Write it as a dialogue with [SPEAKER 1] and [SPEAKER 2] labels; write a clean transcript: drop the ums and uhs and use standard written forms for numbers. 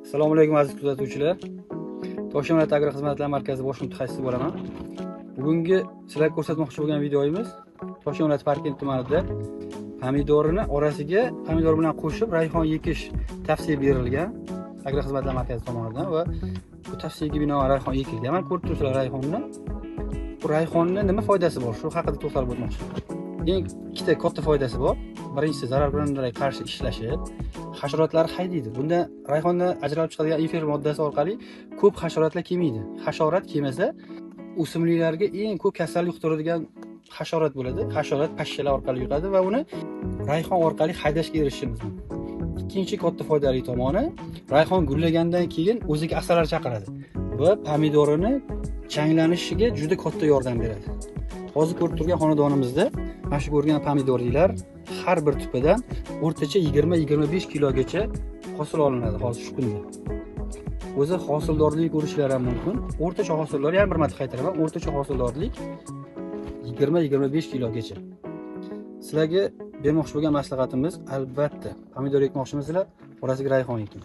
[SPEAKER 1] Assalomu alaykum aziz kuzatuvchilar. Toshkent viloyat agro xizmatlar markazi bosh mutaxassisi bo'laman. Bugungi sizlarga ko'rsatmoqchi bo'lgan videoyimiz Toshkent viloyat Parkent tumanida pomidorini orasiga pomidor bilan qo'shib rayhon ekish tavsiya berilgan agro xizmatlar markazi tomonidan va bu tavsiyaga binoan rayhon ekilgan. Mana ko'rib turibsizlar rayhonni. Bu rayhonning nima foydasi bor? Shu haqida to'xtalib o'tmoqchiman. Eng ikkita katta foydasi bor. Birinchisi zararkunandalarga qarshi ishlashi, hasharotlarni haydaydi. Bunda rayhondan ajralib chiqadigan efir moddasi orqali ko'p hasharotlar kelmaydi. Hasharot kelmasa, o'simliklarga eng ko'p kasallik yuqtiradigan hasharot bo'ladi. Hasharot pashshalar orqali yuqadi va uni rayhon orqali haydashga erishishimiz mumkin. Ikkinchi katta foydali tomoni, rayhon gullagandan keyin o'ziga asallar chaqiradi va pomidorini changlanishiga juda katta yordam beradi. Hozir ko'rib turgan xonadonimizda mana shu ko'rgan pomidorlar har bir tupidan o'rtacha 20-25 kilogacha hosil olinadi hozir shu kunda. O'zi hosildorlik ko'rishlari ham mumkin. O'rtacha hosildor, yana bir marta qaytaraman, o'rtacha hosildorlik 20-25 kilogacha. Sizlarga bermoqchi bo'lgan maslahatimiz albatta pomidor ekmoqchimisizlar, orasiga rayhon eking.